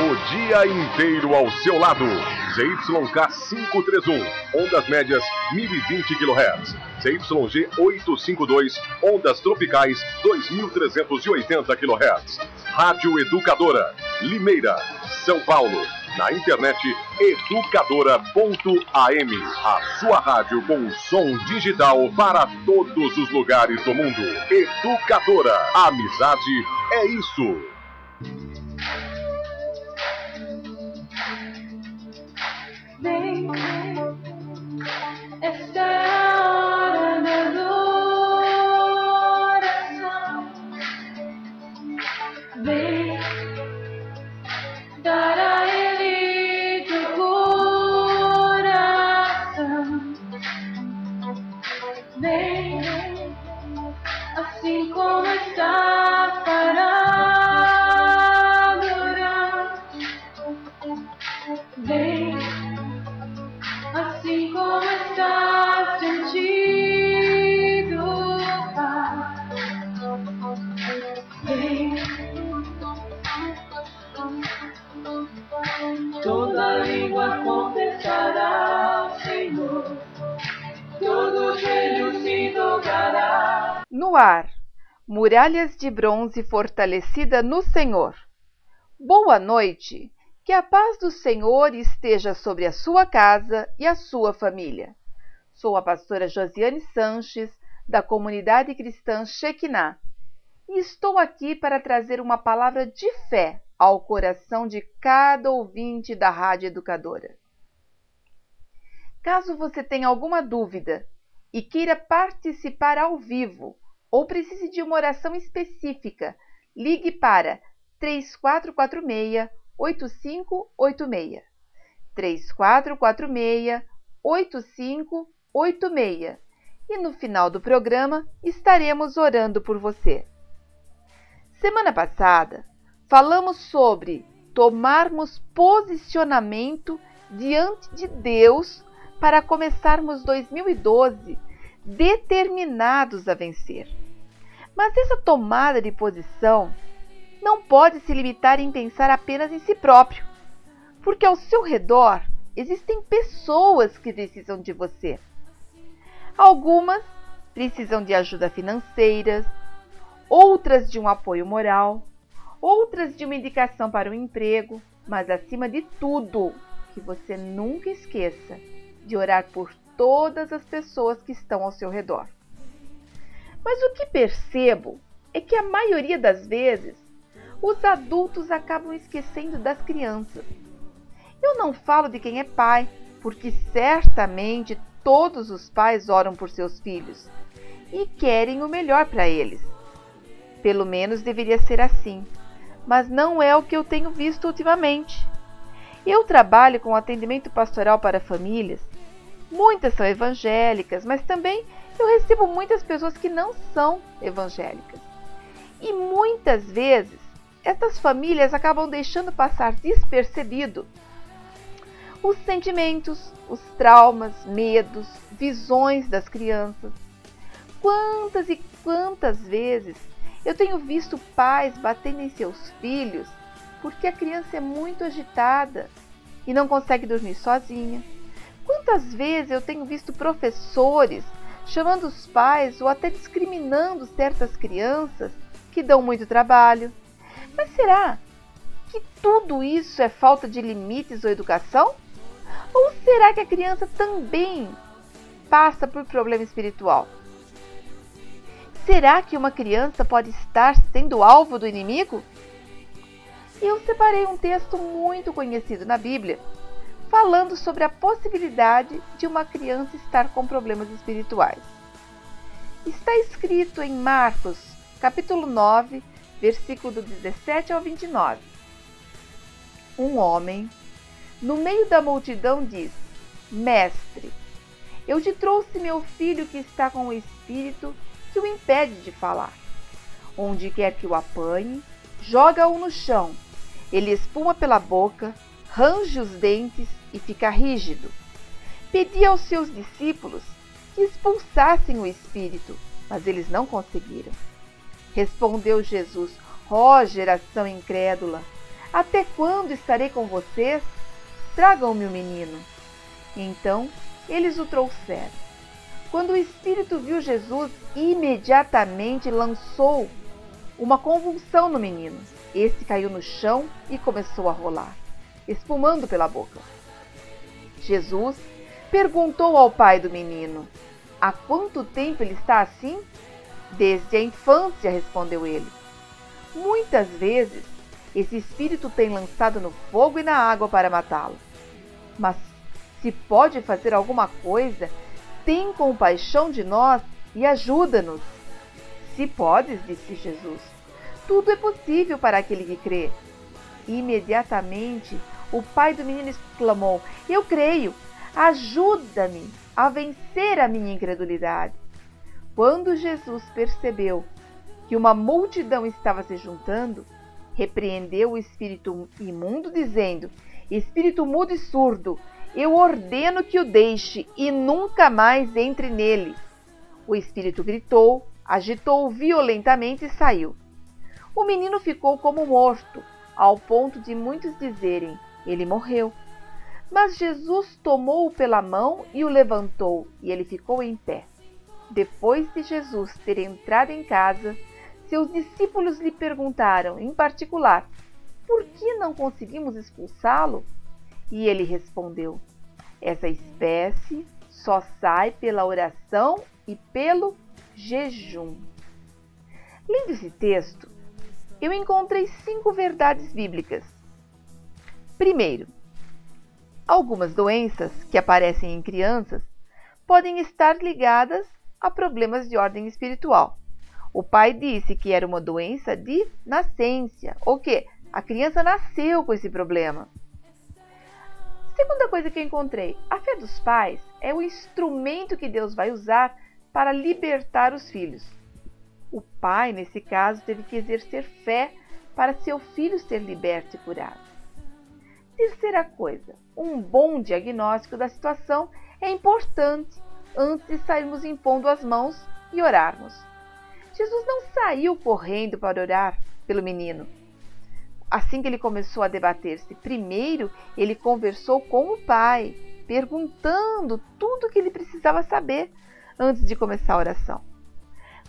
O dia inteiro ao seu lado. ZYK 531, ondas médias 1020 kHz. ZYG 852, ondas tropicais 2380 kHz. Rádio Educadora, Limeira, São Paulo. Na internet educadora.am. A sua rádio com som digital para todos os lugares do mundo. Educadora. Amizade é isso. Vem, esta é a hora da adoração. Vem, dar a Ele teu coração. Vem, assim como está para adorar. Vem, assim como está sentido, Pai. Vem, toda língua confessará ao Senhor, todo joelho se dobrará. No ar, muralhas de bronze fortalecida no Senhor. Boa noite. Que a paz do Senhor esteja sobre a sua casa e a sua família. Sou a pastora Josiane Sanches, da comunidade cristã Shekinah, e estou aqui para trazer uma palavra de fé ao coração de cada ouvinte da Rádio Educadora. Caso você tenha alguma dúvida e queira participar ao vivo ou precise de uma oração específica, ligue para 3446-8586. 3446-8586. E no final do programa estaremos orando por você. Semana passada, falamos sobre tomarmos posicionamento diante de Deus para começarmos 2012 determinados a vencer. Mas essa tomada de posição não pode se limitar em pensar apenas em si próprio, porque ao seu redor existem pessoas que precisam de você. Algumas precisam de ajuda financeira, outras de um apoio moral, outras de uma indicação para um emprego, mas acima de tudo, que você nunca esqueça de orar por todas as pessoas que estão ao seu redor. Mas o que percebo é que a maioria das vezes os adultos acabam esquecendo das crianças. Eu não falo de quem é pai, porque certamente todos os pais oram por seus filhos e querem o melhor para eles. Pelo menos deveria ser assim, mas não é o que eu tenho visto ultimamente. Eu trabalho com atendimento pastoral para famílias. Muitas são evangélicas, mas também eu recebo muitas pessoas que não são evangélicas. E muitas vezes estas famílias acabam deixando passar despercebido os sentimentos, os traumas, medos, visões das crianças. Quantas e quantas vezes eu tenho visto pais batendo em seus filhos porque a criança é muito agitada e não consegue dormir sozinha. Quantas vezes eu tenho visto professores chamando os pais ou até discriminando certas crianças que dão muito trabalho. Mas será que tudo isso é falta de limites ou educação? Ou será que a criança também passa por problema espiritual? Será que uma criança pode estar sendo alvo do inimigo? Eu separei um texto muito conhecido na Bíblia, falando sobre a possibilidade de uma criança estar com problemas espirituais. Está escrito em Marcos, capítulo 9, versículo 17 ao 29. Um homem, no meio da multidão, disse: Mestre, eu te trouxe meu filho que está com o espírito que o impede de falar. Onde quer que o apanhe, joga-o no chão. Ele espuma pela boca, range os dentes e fica rígido. Pedi aos seus discípulos que expulsassem o espírito, mas eles não conseguiram. Respondeu Jesus: Ó geração incrédula, Até quando estarei com vocês? Tragam-me o menino. Então eles o trouxeram. Quando o espírito viu Jesus, imediatamente lançou uma convulsão no menino. Este caiu no chão e começou a rolar, espumando pela boca. Jesus perguntou ao pai do menino: há quanto tempo ele está assim? Desde a infância, respondeu ele. Muitas vezes esse espírito tem lançado no fogo e na água para matá-lo. Mas se pode fazer alguma coisa, tem compaixão de nós e ajuda-nos. Se podes, disse Jesus, tudo é possível para aquele que crê. Imediatamente o pai do menino exclamou: eu creio, ajuda-me a vencer a minha incredulidade. Quando Jesus percebeu que uma multidão estava se juntando, repreendeu o espírito imundo, dizendo: espírito mudo e surdo, eu ordeno que o deixe e nunca mais entre nele. O espírito gritou, agitou-o violentamente e saiu. O menino ficou como morto, ao ponto de muitos dizerem: ele morreu. Mas Jesus tomou-o pela mão e o levantou, e ele ficou em pé. Depois de Jesus ter entrado em casa, seus discípulos lhe perguntaram, em particular, por que não conseguimos expulsá-lo? E ele respondeu: essa espécie só sai pela oração e pelo jejum. Lendo esse texto, eu encontrei 5 verdades bíblicas. Primeiro, algumas doenças que aparecem em crianças podem estar ligadas a problemas de ordem espiritual. O pai disse que era uma doença de nascença, ou que a criança nasceu com esse problema. Segunda coisa que eu encontrei, a fé dos pais é o instrumento que Deus vai usar para libertar os filhos. O pai, nesse caso, teve que exercer fé para seu filho ser liberto e curado. Terceira coisa, um bom diagnóstico da situação é importante antes de sairmos impondo as mãos e orarmos. Jesus não saiu correndo para orar pelo menino. Assim que ele começou a debater-se, primeiro ele conversou com o pai, perguntando tudo o que ele precisava saber antes de começar a oração.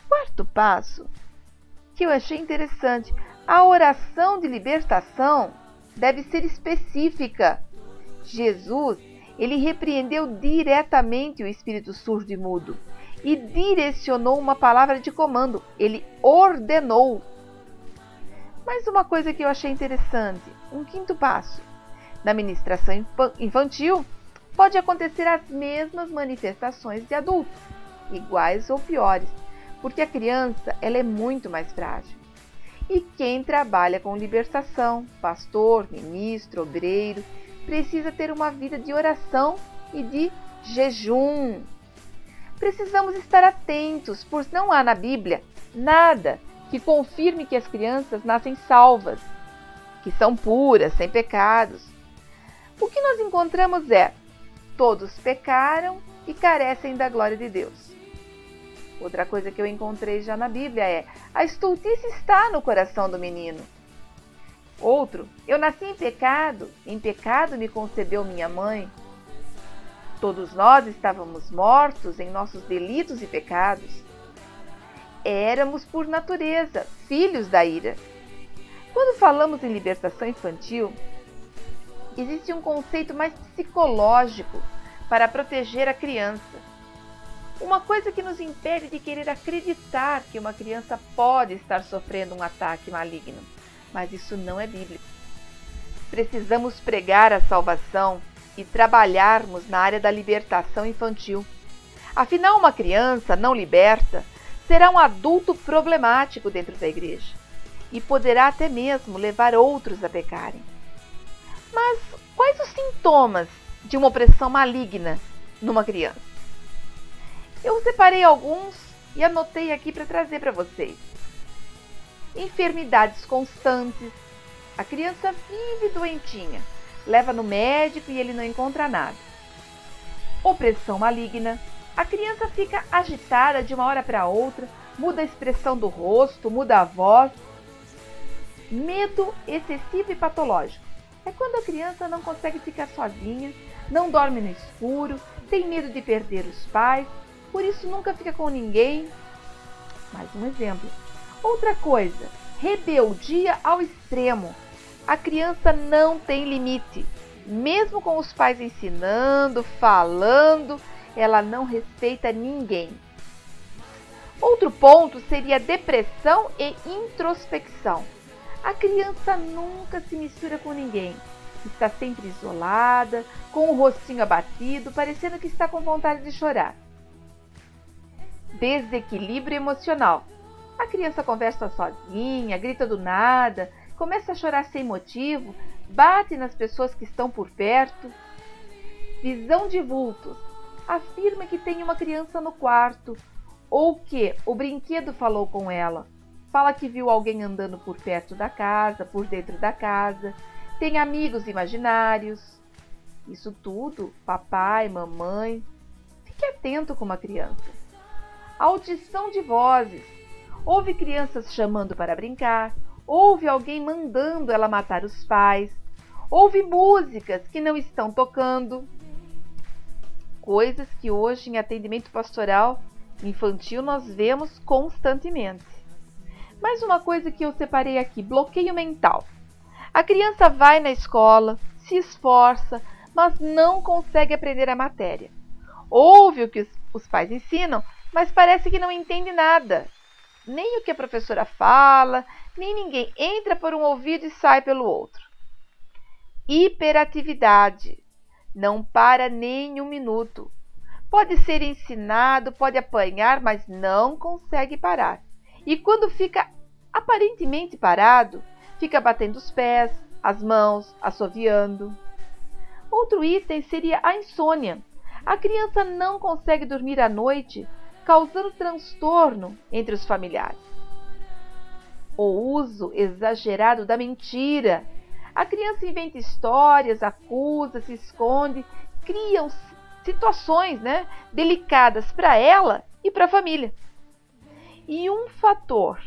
Quarto passo, que eu achei interessante, a oração de libertação deve ser específica. Jesus, ele repreendeu diretamente o espírito surdo e mudo e direcionou uma palavra de comando, ele ordenou. Mas uma coisa que eu achei interessante, um quinto passo, na ministração infantil, pode acontecer as mesmas manifestações de adultos, iguais ou piores, porque a criança ela é muito mais frágil. E quem trabalha com libertação, pastor, ministro, obreiro, precisa ter uma vida de oração e de jejum. Precisamos estar atentos, pois não há na Bíblia nada que confirme que as crianças nascem salvas, que são puras, sem pecados. O que nós encontramos é: todos pecaram e carecem da glória de Deus. Outra coisa que eu encontrei já na Bíblia é: a estultice está no coração do menino. Outro: eu nasci em pecado me concebeu minha mãe. Todos nós estávamos mortos em nossos delitos e pecados. Éramos, por natureza, filhos da ira. Quando falamos em libertação infantil, existe um conceito mais psicológico para proteger a criança. Uma coisa que nos impede de querer acreditar que uma criança pode estar sofrendo um ataque maligno. Mas isso não é bíblico. Precisamos pregar a salvação e trabalharmos na área da libertação infantil. Afinal, uma criança não liberta será um adulto problemático dentro da igreja e poderá até mesmo levar outros a pecarem. Mas quais os sintomas de uma opressão maligna numa criança? Eu separei alguns e anotei aqui para trazer para vocês. Enfermidades constantes. A criança vive doentinha, leva no médico e ele não encontra nada. Opressão maligna. A criança fica agitada de uma hora para outra, muda a expressão do rosto, muda a voz. Medo excessivo e patológico. É quando a criança não consegue ficar sozinha, não dorme no escuro, tem medo de perder os pais, por isso nunca fica com ninguém. Mais um exemplo. Outra coisa, rebeldia ao extremo. A criança não tem limite. Mesmo com os pais ensinando, falando, ela não respeita ninguém. Outro ponto seria depressão e introspecção. A criança nunca se mistura com ninguém. Está sempre isolada, com o rostinho abatido, parecendo que está com vontade de chorar. Desequilíbrio emocional. A criança conversa sozinha, grita do nada, começa a chorar sem motivo, bate nas pessoas que estão por perto. Visão de vultos. Afirma que tem uma criança no quarto ou que o brinquedo falou com ela. Fala que viu alguém andando por perto da casa, por dentro da casa. Tem amigos imaginários. Isso tudo, papai, mamãe. Fique atento com uma criança. Audição de vozes. Ouve crianças chamando para brincar. Ouve alguém mandando ela matar os pais. Ouve músicas que não estão tocando. Coisas que hoje em atendimento pastoral infantil nós vemos constantemente. Mais uma coisa que eu separei aqui, bloqueio mental. A criança vai na escola, se esforça, mas não consegue aprender a matéria. Ouve o que os pais ensinam, mas parece que não entende nada. Nem o que a professora fala, nem ninguém. Entra por um ouvido e sai pelo outro. Hiperatividade. Não para nem um minuto. Pode ser ensinado, pode apanhar, mas não consegue parar. E quando fica aparentemente parado, fica batendo os pés, as mãos, assoviando. Outro item seria a insônia. A criança não consegue dormir à noite, causando transtorno entre os familiares. O uso exagerado da mentira. A criança inventa histórias, acusa, se esconde, criam situações, delicadas para ela e para a família. E um fator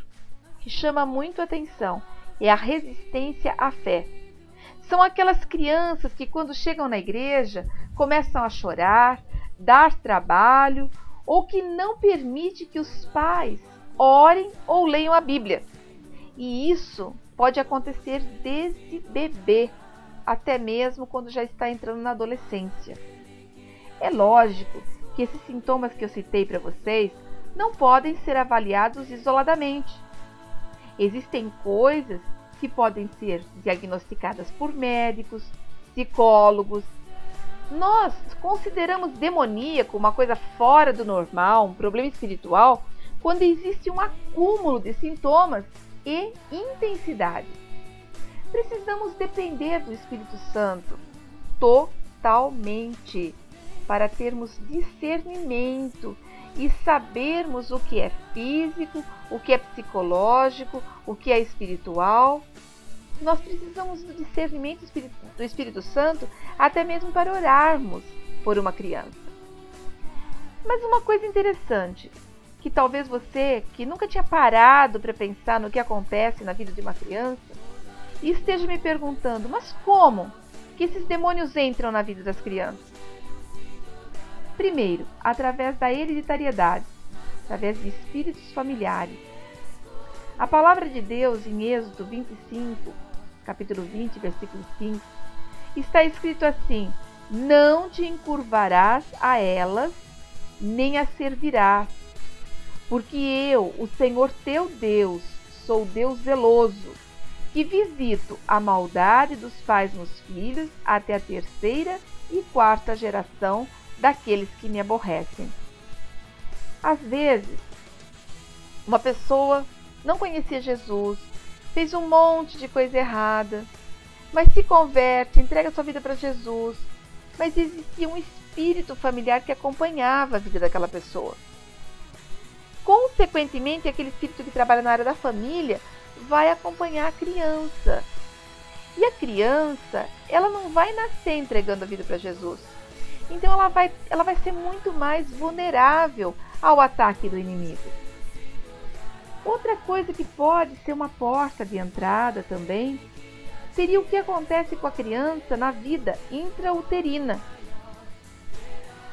que chama muito a atenção é a resistência à fé. São aquelas crianças que quando chegam na igreja começam a chorar, dar trabalho ou que não permite que os pais orem ou leiam a Bíblia. E isso pode acontecer desde bebê, até mesmo quando já está entrando na adolescência. É lógico que esses sintomas que eu citei para vocês não podem ser avaliados isoladamente. Existem coisas que podem ser diagnosticadas por médicos, psicólogos. Nós consideramos demoníaco uma coisa fora do normal, um problema espiritual, quando existe um acúmulo de sintomas e intensidade. Precisamos depender do Espírito Santo totalmente para termos discernimento e sabermos o que é físico, o que é psicológico, o que é espiritual. Nós precisamos do discernimento do Espírito Santo até mesmo para orarmos por uma criança. Mas uma coisa interessante, que talvez você, que nunca tinha parado para pensar no que acontece na vida de uma criança, e esteja me perguntando, mas como que esses demônios entram na vida das crianças? Primeiro, através da hereditariedade, através de espíritos familiares. A palavra de Deus em Êxodo 25, capítulo 20, versículo 5, está escrito assim: não te encurvarás a elas, nem as servirás, porque eu, o Senhor teu Deus, sou Deus zeloso, que visito a maldade dos pais nos filhos até a 3ª e 4ª geração daqueles que me aborrecem. Às vezes, uma pessoa não conhecia Jesus, fez um monte de coisa errada, mas se converte, entrega sua vida para Jesus, mas existia um espírito familiar que acompanhava a vida daquela pessoa. Consequentemente, aquele espírito que trabalha na área da família vai acompanhar a criança. E a criança, ela não vai nascer entregando a vida para Jesus. Então ela vai ser muito mais vulnerável ao ataque do inimigo. Outra coisa que pode ser uma porta de entrada também seria o que acontece com a criança na vida intrauterina.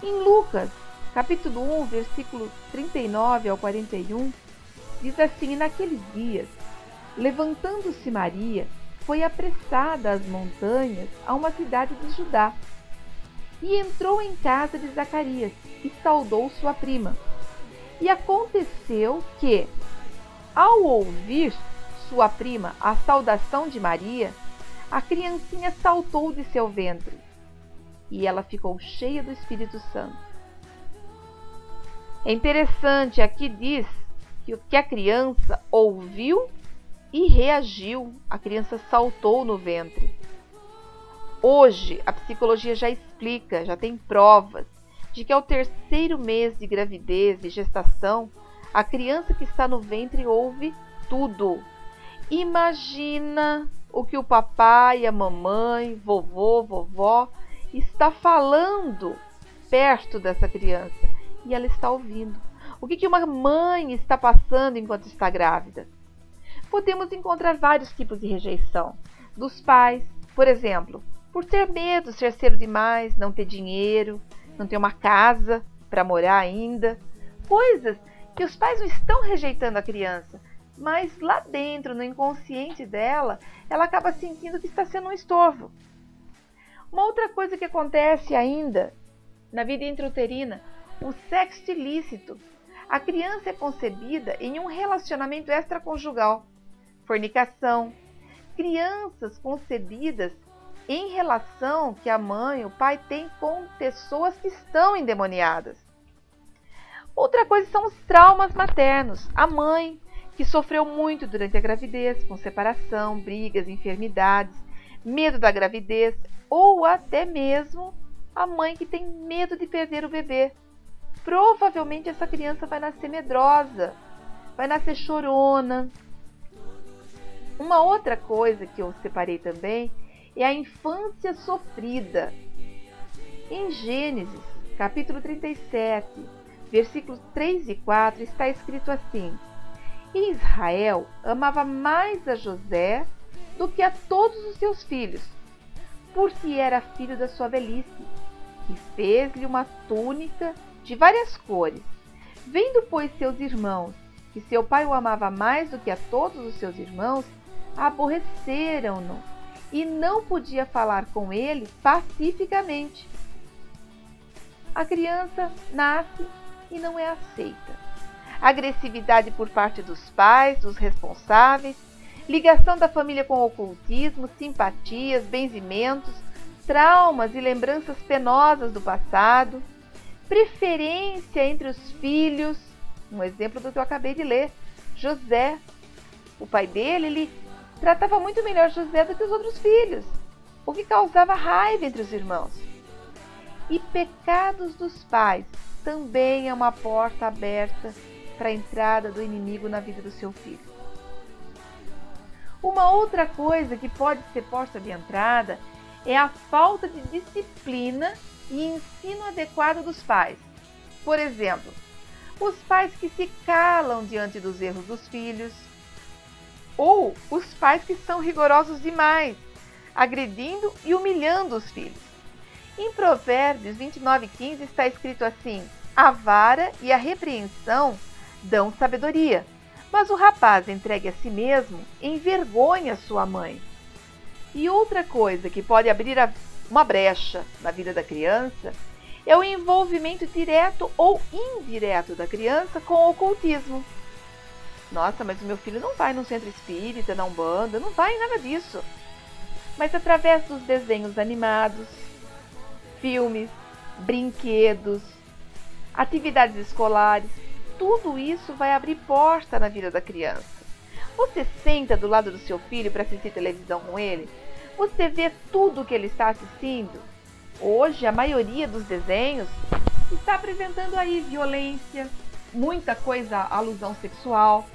Em Lucas, capítulo 1, versículos 39 ao 41, diz assim: E naqueles dias, levantando-se Maria, foi apressada às montanhas a uma cidade de Judá, e entrou em casa de Zacarias, e saudou sua prima. E aconteceu que, ao ouvir sua prima a saudação de Maria, a criancinha saltou de seu ventre, e ela ficou cheia do Espírito Santo. É interessante, aqui diz que a criança ouviu e reagiu, a criança saltou no ventre. Hoje, a psicologia já explica, já tem provas de que ao terceiro mês de gravidez e gestação, a criança que está no ventre ouve tudo. Imagina o que o papai, a mamãe, vovô, vovó está falando perto dessa criança, e ela está ouvindo. O que uma mãe está passando enquanto está grávida? Podemos encontrar vários tipos de rejeição. Dos pais, por exemplo, por ter medo, ser cedo demais, não ter dinheiro, não ter uma casa para morar ainda. Coisas que os pais não estão rejeitando a criança, mas lá dentro, no inconsciente dela, ela acaba sentindo que está sendo um estorvo. Uma outra coisa que acontece ainda na vida intrauterina, o sexo ilícito. A criança é concebida em um relacionamento extraconjugal, fornicação. Crianças concebidas em relação que a mãe, o pai tem com pessoas que estão endemoniadas. Outra coisa são os traumas maternos. A mãe que sofreu muito durante a gravidez, com separação, brigas, enfermidades, medo da gravidez, ou até mesmo a mãe que tem medo de perder o bebê. Provavelmente essa criança vai nascer medrosa, vai nascer chorona. Uma outra coisa que eu separei também é a infância sofrida. Em Gênesis, capítulo 37, versículos 3 e 4, está escrito assim: E Israel amava mais a José do que a todos os seus filhos, porque era filho da sua velhice, e fez-lhe uma túnica de várias cores. Vendo, pois, seus irmãos que seu pai o amava mais do que a todos os seus irmãos, aborreceram-no, e não podia falar com ele pacificamente. A criança nasce e não é aceita. Agressividade por parte dos pais, dos responsáveis, ligação da família com o ocultismo, simpatias, benzimentos, traumas e lembranças penosas do passado, preferência entre os filhos. Um exemplo do que eu acabei de ler. José, o pai dele, ele tratava muito melhor José do que os outros filhos, o que causava raiva entre os irmãos. E pecados dos pais também é uma porta aberta para a entrada do inimigo na vida do seu filho. Uma outra coisa que pode ser porta de entrada é a falta de disciplina e ensino adequado dos pais. Por exemplo, os pais que se calam diante dos erros dos filhos, ou os pais que são rigorosos demais, agredindo e humilhando os filhos. Em Provérbios 29:15 está escrito assim: A vara e a repreensão dão sabedoria, mas o rapaz entregue a si mesmo envergonha sua mãe. E outra coisa que pode abrir uma brecha na vida da criança é o envolvimento direto ou indireto da criança com o ocultismo. Nossa, mas o meu filho não vai num centro espírita, na Umbanda, não vai em nada disso. Mas através dos desenhos animados, filmes, brinquedos, atividades escolares, tudo isso vai abrir porta na vida da criança. Você senta do lado do seu filho para assistir televisão com ele? Você vê tudo o que ele está assistindo? Hoje, a maioria dos desenhos está apresentando aí violência, muita coisa, alusão sexual,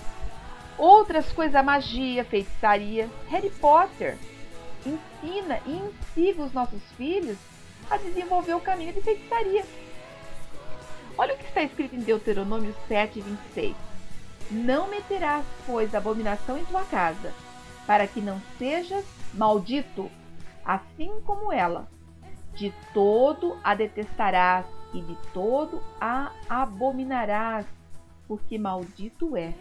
outras coisas, magia, feitiçaria. Harry Potter ensina e instiga os nossos filhos a desenvolver o caminho de feitiçaria. Olha o que está escrito em Deuteronômio 7:26. Não meterás, pois, abominação em tua casa, para que não sejas maldito, assim como ela. De todo a detestarás e de todo a abominarás, porque maldito é.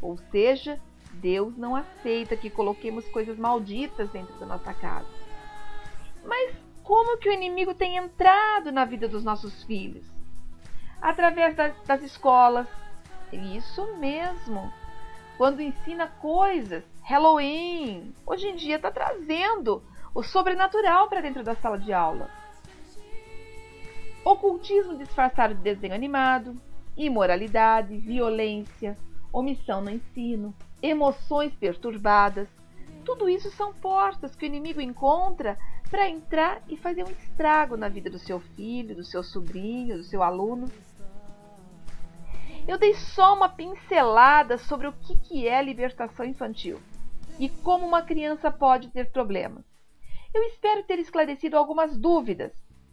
Ou seja, Deus não aceita que coloquemos coisas malditas dentro da nossa casa. Mas como que o inimigo tem entrado na vida dos nossos filhos? Através das escolas. Isso mesmo. Quando ensina coisas, Halloween, hoje em dia está trazendo o sobrenatural para dentro da sala de aula. Ocultismo disfarçado de desenho animado, imoralidade, violência, omissão no ensino, emoções perturbadas. Tudo isso são portas que o inimigo encontra para entrar e fazer um estrago na vida do seu filho, do seu sobrinho, do seu aluno. Eu dei só uma pincelada sobre o que é libertação infantil e como uma criança pode ter problemas. Eu espero ter esclarecido algumas dúvidas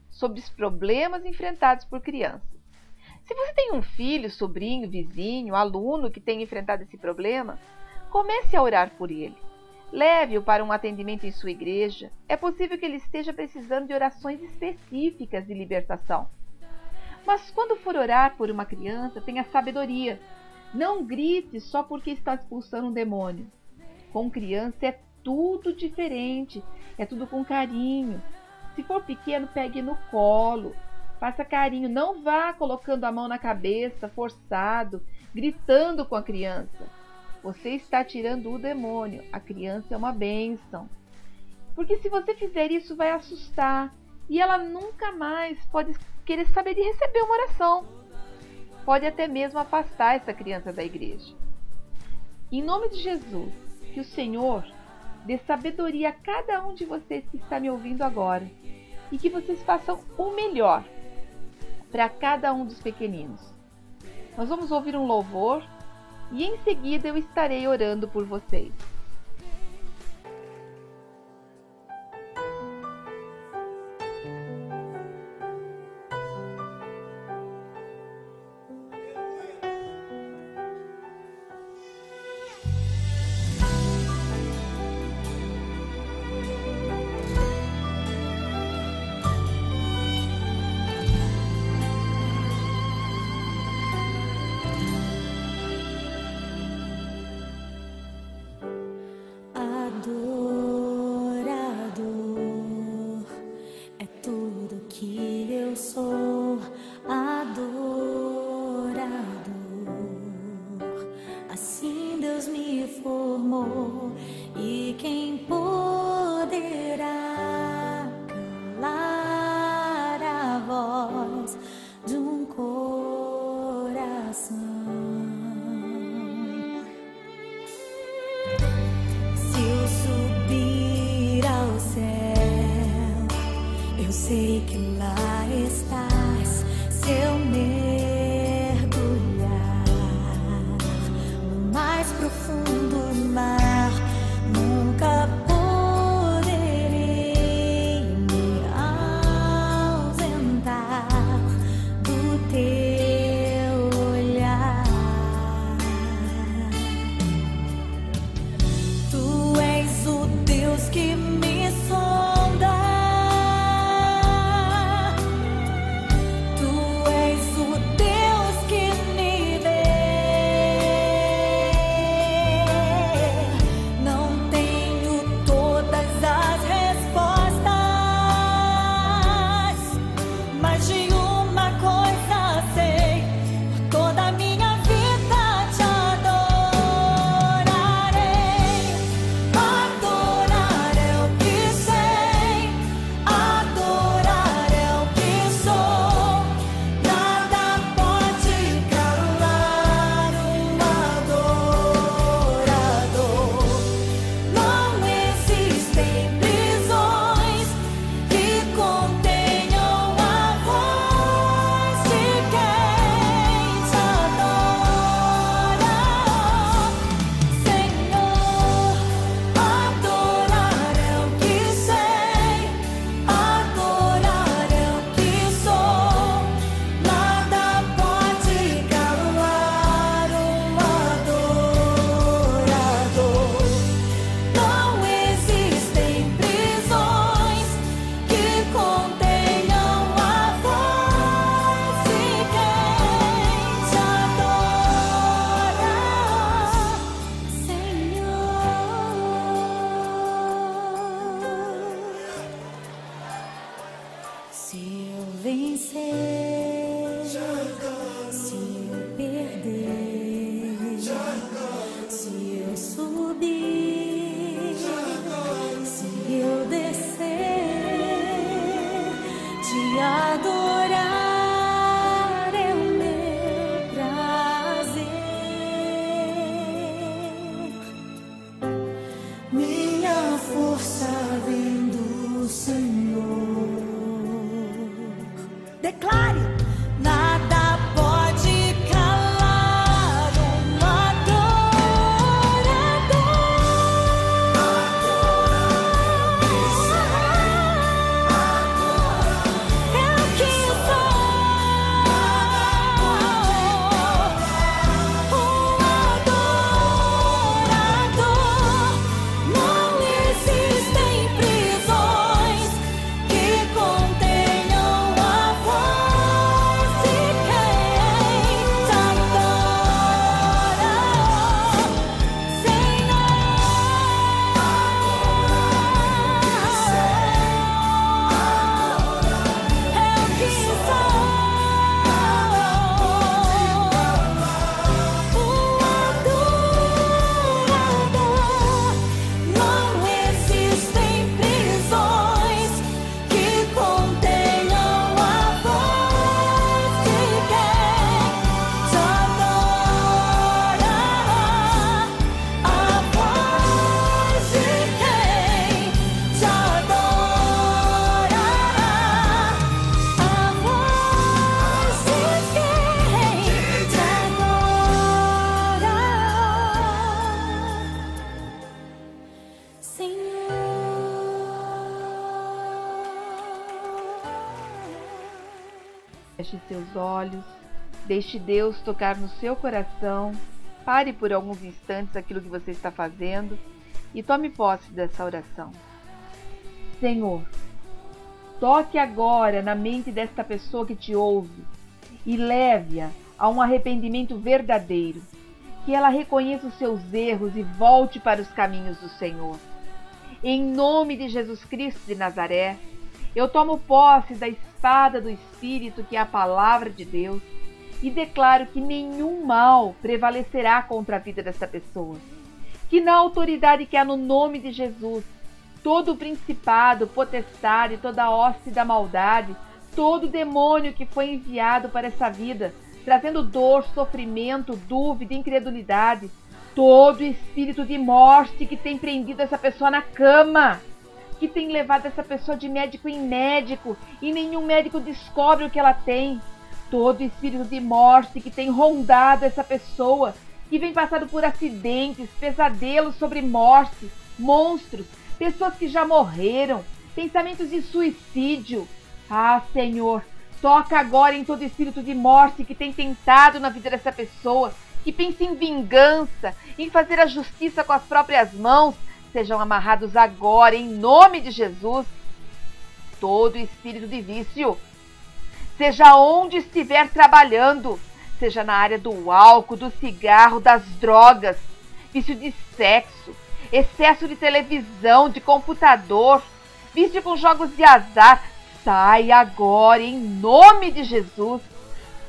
sobre os problemas enfrentados por crianças. Se você tem um filho, sobrinho, vizinho, aluno que tenha enfrentado esse problema, comece a orar por ele. Leve-o para um atendimento em sua igreja. É possível que ele esteja precisando de orações específicas de libertação. Mas quando for orar por uma criança, tenha sabedoria. Não grite só porque está expulsando um demônio. Com criança é tudo diferente, é tudo com carinho. Se for pequeno, pegue no colo, faça carinho, não vá colocando a mão na cabeça, forçado, gritando com a criança. Você está tirando o demônio, a criança é uma bênção. Porque se você fizer isso, vai assustar e ela nunca mais pode querer saber de receber uma oração. Pode até mesmo afastar essa criança da igreja. Em nome de Jesus, que o Senhor dê sabedoria a cada um de vocês que está me ouvindo agora e que vocês façam o melhor para cada um dos pequeninos. Nós vamos ouvir um louvor e em seguida eu estarei orando por vocês. vencer, se eu perder, se eu subir, se eu descer, te adorar é o meu prazer. Minha força vem do Senhor. Declare, nada pode calar um adorador. Eu que sou um adorador. Não existem prisões que contenham a voz de quem te adora, Senhor. Eu que sou um adorador. Não existem prisões que contenham a voz de quem te adora, a voz de quem te adora, a voz de quem te adora, Senhor. Feche seus olhos, deixe Deus tocar no seu coração, pare por alguns instantes aquilo que você está fazendo e tome posse dessa oração. Senhor, toque agora na mente desta pessoa que te ouve e leve-a a um arrependimento verdadeiro, que ela reconheça os seus erros e volte para os caminhos do Senhor. Em nome de Jesus Cristo de Nazaré, eu tomo posse da espada do Espírito, que é a palavra de Deus, e declaro que nenhum mal prevalecerá contra a vida dessa pessoa. Que na autoridade que há no nome de Jesus, todo principado, potestade, toda hoste da maldade, todo demônio que foi enviado para essa vida, trazendo dor, sofrimento, dúvida, incredulidade, todo espírito de morte que tem prendido essa pessoa na cama, que tem levado essa pessoa de médico em médico e nenhum médico descobre o que ela tem, todo espírito de morte que tem rondado essa pessoa, que vem passando por acidentes, pesadelos sobre morte, monstros, pessoas que já morreram, pensamentos de suicídio. Ah, Senhor, toca agora em todo espírito de morte que tem tentado na vida dessa pessoa, que pensa em vingança, em fazer a justiça com as próprias mãos, sejam amarrados agora em nome de Jesus. Todo espírito de vício, seja onde estiver trabalhando, seja na área do álcool, do cigarro, das drogas, vício de sexo, excesso de televisão, de computador, vício com jogos de azar, sai agora em nome de Jesus.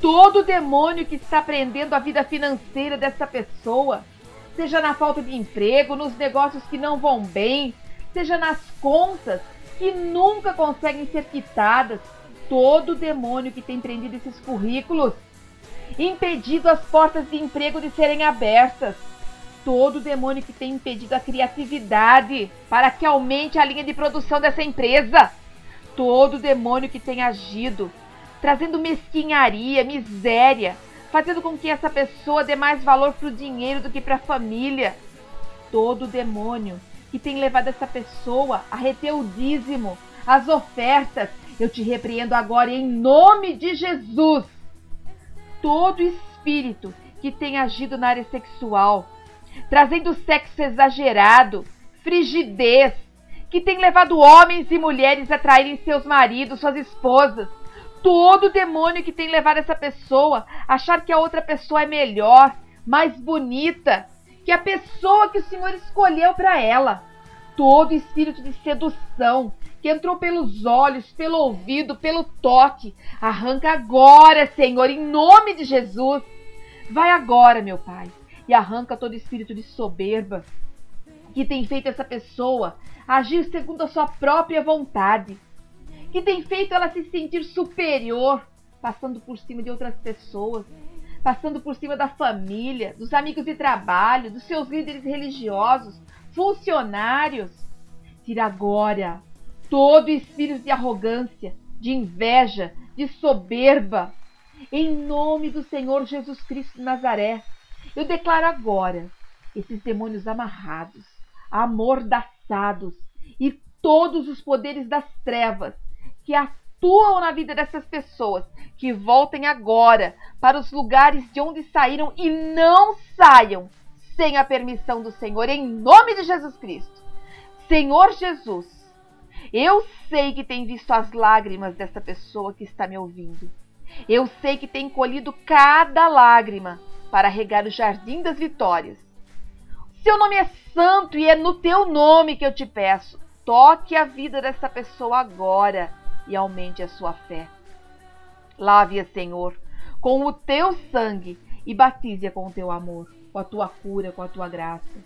Todo demônio que está prendendo a vida financeira dessa pessoa, seja na falta de emprego, nos negócios que não vão bem, seja nas contas que nunca conseguem ser quitadas, todo demônio que tem prendido esses currículos, impedido as portas de emprego de serem abertas, todo demônio que tem impedido a criatividade para que aumente a linha de produção dessa empresa, todo demônio que tem agido, trazendo mesquinharia, miséria, fazendo com que essa pessoa dê mais valor para o dinheiro do que para a família, todo demônio que tem levado essa pessoa a reter o dízimo, as ofertas, eu te repreendo agora em nome de Jesus. Todo espírito que tem agido na área sexual, trazendo sexo exagerado, frigidez, que tem levado homens e mulheres a traírem seus maridos, suas esposas, todo demônio que tem levado essa pessoa a achar que a outra pessoa é melhor, mais bonita, que a pessoa que o Senhor escolheu para ela, todo espírito de sedução que entrou pelos olhos, pelo ouvido, pelo toque, arranca agora, Senhor, em nome de Jesus. Vai agora, meu Pai, e arranca todo espírito de soberba que tem feito essa pessoa agir segundo a sua própria vontade, que tem feito ela se sentir superior, passando por cima de outras pessoas, passando por cima da família, dos amigos de trabalho, dos seus líderes religiosos, funcionários. Tira agora todo espírito de arrogância, de inveja, de soberba. Em nome do Senhor Jesus Cristo de Nazaré, eu declaro agora esses demônios amarrados, amordaçados e todos os poderes das trevas que atuam na vida dessas pessoas, que voltem agora para os lugares de onde saíram e não saiam sem a permissão do Senhor, em nome de Jesus Cristo. Senhor Jesus, eu sei que tem visto as lágrimas dessa pessoa que está me ouvindo. Eu sei que tem colhido cada lágrima para regar o jardim das vitórias. Seu nome é santo e é no teu nome que eu te peço. Toque a vida dessa pessoa agora e aumente a sua fé. Lave-a, Senhor, com o teu sangue e batize-a com o teu amor, com a tua cura, com a tua graça.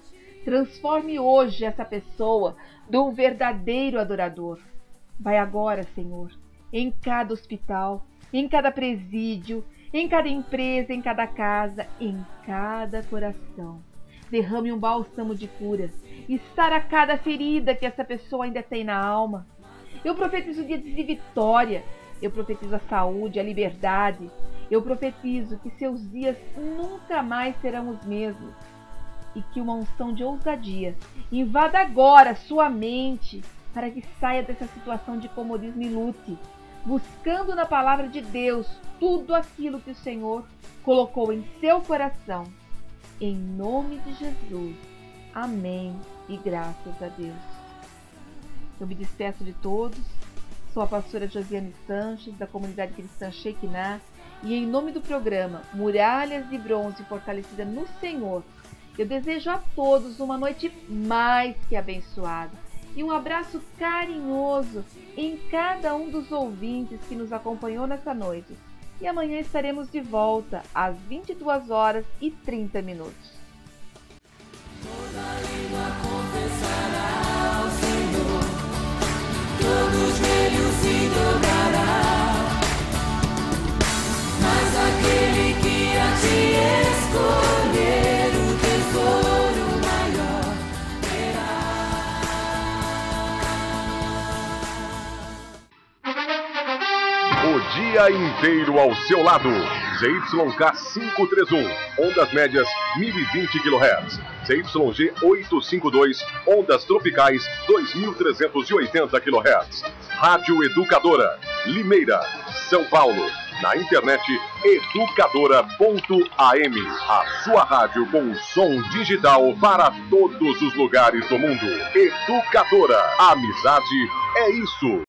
Transforme hoje essa pessoa de um verdadeiro adorador. Vai agora, Senhor, em cada hospital, em cada presídio, em cada empresa, em cada casa, em cada coração. Derrame um bálsamo de cura e sara cada ferida que essa pessoa ainda tem na alma. Eu profetizo dias de vitória, eu profetizo a saúde, a liberdade. Eu profetizo que seus dias nunca mais serão os mesmos e que uma unção de ousadia invada agora sua mente para que saia dessa situação de comodismo e lute, buscando na palavra de Deus tudo aquilo que o Senhor colocou em seu coração. Em nome de Jesus. Amém e graças a Deus. Eu me despeço de todos. Sou a pastora Josiane Sanches, da comunidade cristã Shekinah, e em nome do programa Muralhas de Bronze Fortalecida no Senhor, eu desejo a todos uma noite mais que abençoada e um abraço carinhoso em cada um dos ouvintes que nos acompanhou nessa noite. E amanhã estaremos de volta às 22h30. Toda língua confessará ao Senhor, todo joelho se dobrará, mas aquele que a ti escolher o tesouro maior terá. O dia inteiro ao seu lado. ZYK 531, ondas médias 1020 kHz. ZYG 852, ondas tropicais 2380 kHz. Rádio Educadora, Limeira, São Paulo. Na internet educadora.am. A sua rádio com som digital para todos os lugares do mundo. Educadora, amizade é isso.